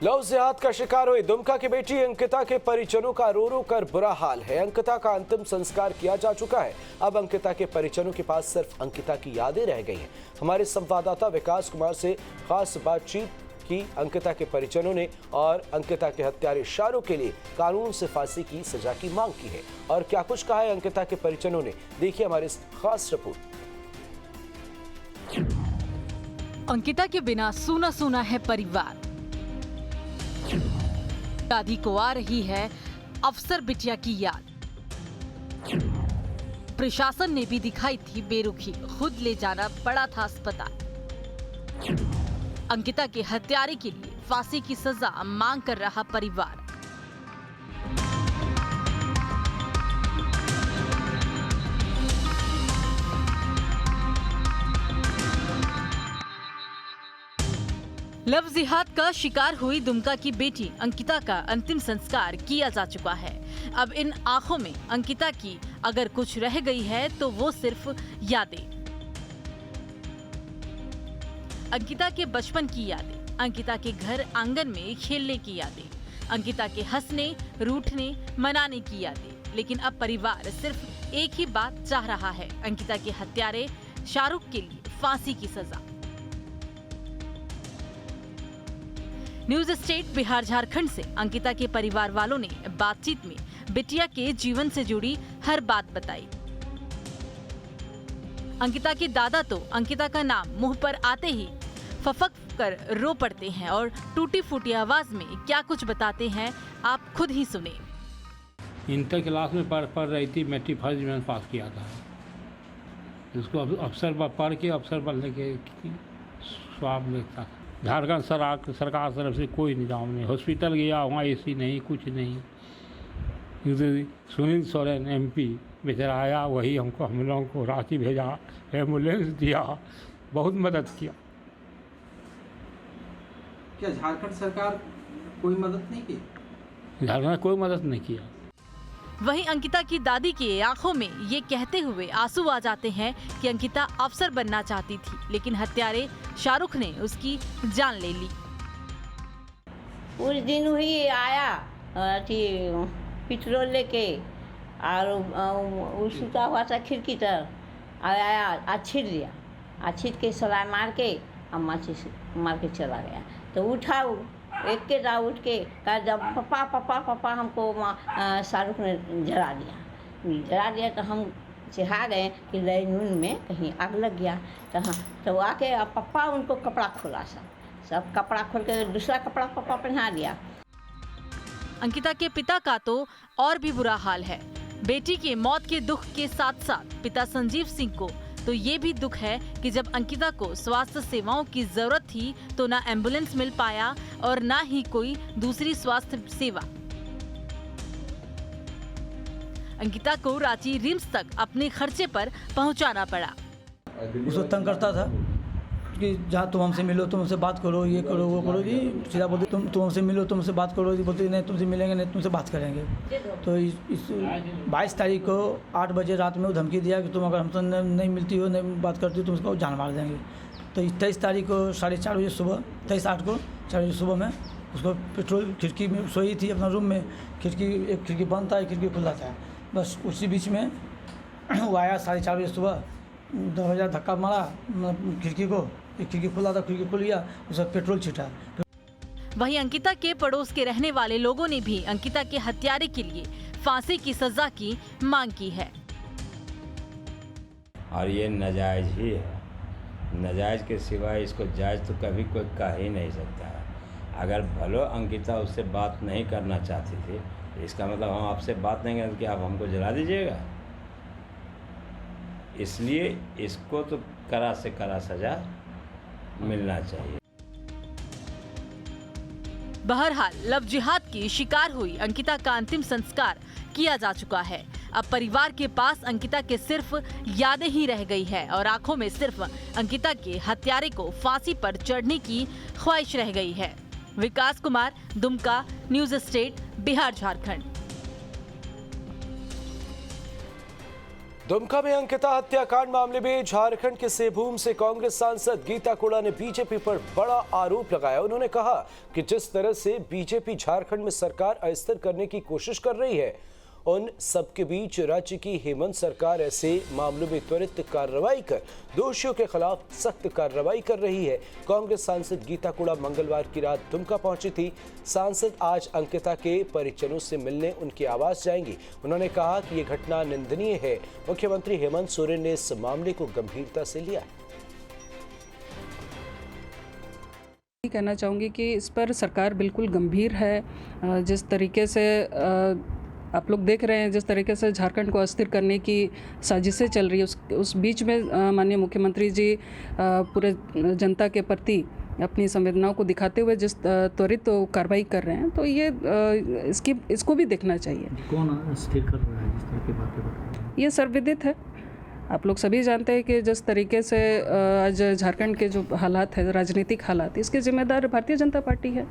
Love जिहाद का शिकार हुई दुमका की बेटी अंकिता के परिजनों का रो रो कर बुरा हाल है। अंकिता का अंतिम संस्कार किया जा चुका है। अब अंकिता के परिजनों के पास सिर्फ अंकिता की यादें रह गई हैं। हमारे संवाददाता विकास कुमार से खास बातचीत की अंकिता के परिजनों ने और अंकिता के हत्यारे शाहरुख के लिए कानून से फांसी की सजा की मांग की है। और क्या कुछ कहा है अंकिता के परिजनों ने, देखिए हमारी इस खास रिपोर्ट। अंकिता के बिना सूना सूना है परिवार। दादी को आ रही है अफसर बिटिया की याद। प्रशासन ने भी दिखाई थी बेरुखी, खुद ले जाना पड़ा था अस्पताल। अंकिता के हत्यारे के लिए फांसी की सजा मांग कर रहा परिवार। लव जिहाद का शिकार हुई दुमका की बेटी अंकिता का अंतिम संस्कार किया जा चुका है। अब इन आंखों में अंकिता की अगर कुछ रह गई है तो वो सिर्फ यादें। अंकिता के बचपन की यादें, अंकिता के घर आंगन में खेलने की यादें, अंकिता के हंसने, रूठने, मनाने की यादें। लेकिन अब परिवार सिर्फ एक ही बात चाह रहा है, अंकिता के हत्यारे शाहरुख के लिए फांसी की सजा। न्यूज स्टेट बिहार झारखंड से अंकिता के परिवार वालों ने बातचीत में बिटिया के जीवन से जुड़ी हर बात बताई। अंकिता के दादा तो अंकिता का नाम मुंह पर आते ही फफक कर रो पड़ते हैं और टूटी फूटी आवाज में क्या कुछ बताते हैं आप खुद ही सुने। इंटर क्लास में पढ़ रही थी, मैट्रिक फर्स्ट डिवीजन पास किया था। उसको अफसर पढ़ के अफसर बनने के स्वाब लेता था। झारखंड सरकार तरफ से कोई निजाम नहीं। हॉस्पिटल गया, वहाँ एसी नहीं, कुछ नहीं। सुनील सोरेन MP बेचारा आया, वही हमको हम लोगों को रांची भेजा, एम्बुलेंस दिया, बहुत मदद किया। क्या झारखंड सरकार कोई मदद नहीं की? झारखंड कोई मदद नहीं किया। वहीं अंकिता की दादी की आंखों में ये कहते हुए आंसू आ जाते हैं कि अंकिता अफसर बनना चाहती थी, लेकिन हत्यारे शाहरुख ने उसकी जान ले ली। उस दिन हुई आया पेट्रोल लेके और सुता हुआ था खिड़की तर आया, छीट दिया, छीट के सलाह मार के मार के चला गया। तो उठा एक के दा उठ के कहा जब पापा पापा पापा हमको शाहरुख ने जला दिया तो हम चिढ़ा गए कि लैनून में कहीं आग लग गया। तो आके पापा उनको कपड़ा खोला, सब कपड़ा खोल के दूसरा कपड़ा पापा पहना दिया। अंकिता के पिता का तो और भी बुरा हाल है। बेटी के मौत के दुख के साथ साथ पिता संजीव सिंह को तो ये भी दुख है कि जब अंकिता को स्वास्थ्य सेवाओं की जरूरत थी तो ना एम्बुलेंस मिल पाया और ना ही कोई दूसरी स्वास्थ्य सेवा। अंकिता को रांची रिम्स तक अपने खर्चे पर पहुंचाना पड़ा। उसको तंग करता था कि जहाँ तुम हमसे मिलो, तुम हमसे बात करो, ये करो वो करो जी। सीधा बोलते तुम हमसे मिलो, तुमसे बात करो जी। बोलते नहीं तुमसे मिलेंगे नहीं, तुमसे बात करेंगे। तो इस 22 तारीख को 8 बजे रात में वो धमकी दिया कि तुम अगर हमसे नहीं मिलती हो, नहीं बात करती हो, तुम उसको जान मार देंगे। तो 23 तारीख को 4:30 बजे सुबह, 23/8 को 4 बजे सुबह में उसको पेट्रोल खिड़की में सोई थी अपना रूम में। एक खिड़की बंद था, एक खिड़की खुला था। बस उसी बीच में वो आया 4:30 बजे सुबह, दरवाजा धक्का मारा खिड़की को, एक खिड़की खुला था, खिड़की खुल गया, उसका पेट्रोल छिटा। वहीं अंकिता के पड़ोस के रहने वाले लोगों ने भी अंकिता के हत्यारे के लिए फांसी की सजा की मांग की है। और ये नाजायज ही है। नाजायज के सिवाय इसको जायज तो कभी कोई कह ही नहीं सकता है। अगर भलो अंकिता उससे बात नहीं करना चाहती थी तो इसका मतलब हम आपसे बात नहीं करें कि आप हमको जला दीजिएगा। इसलिए इसको तो कड़ा से कड़ा सजा मिलना चाहिए। बहरहाल लव जिहाद की शिकार हुई अंकिता का अंतिम संस्कार किया जा चुका है। अब परिवार के पास अंकिता के सिर्फ यादें ही रह गई है और आंखों में सिर्फ अंकिता के हत्यारे को फांसी पर चढ़ने की ख्वाहिश रह गई है। विकास कुमार, दुमका, न्यूज स्टेट, बिहार झारखंड। दुमका में अंकिता हत्याकांड मामले में झारखंड के सेभूम से कांग्रेस सांसद गीता कोड़ा ने बीजेपी पर बड़ा आरोप लगाया। उन्होंने कहा कि जिस तरह से बीजेपी झारखंड में सरकार अस्थिर करने की कोशिश कर रही है, उन सबके बीच राज्य की हेमंत सरकार ऐसे मामलों में त्वरित कार्रवाई कर दोषियों के खिलाफ सख्त कार्रवाई कर रही है। कांग्रेस सांसद गीता कोड़ा मंगलवार की रात दुमका पहुंची थी। सांसद आज अंकिता के परिजनों से मिलने उनके आवास जाएंगी। उन्होंने कहा कि ये घटना निंदनीय है। मुख्यमंत्री हेमंत सोरेन ने इस मामले को गंभीरता से लिया। कहना चाहूँगी कि इस पर सरकार बिल्कुल गंभीर है। जिस तरीके से आप लोग देख रहे हैं, जिस तरीके से झारखंड को अस्थिर करने की साजिशें चल रही है, उस बीच में माननीय मुख्यमंत्री जी पूरे जनता के प्रति अपनी संवेदनाओं को दिखाते हुए जिस त्वरित कार्रवाई कर रहे हैं, तो ये इसको भी देखना चाहिए। कौन अस्थिर कर रहा है, जिस तरह की बातें बता रहे हैं? ये सर्वविदित है। आप लोग सभी जानते हैं कि जिस तरीके से आज झारखंड के जो हालात है, राजनीतिक हालात, इसके जिम्मेदार भारतीय जनता पार्टी है।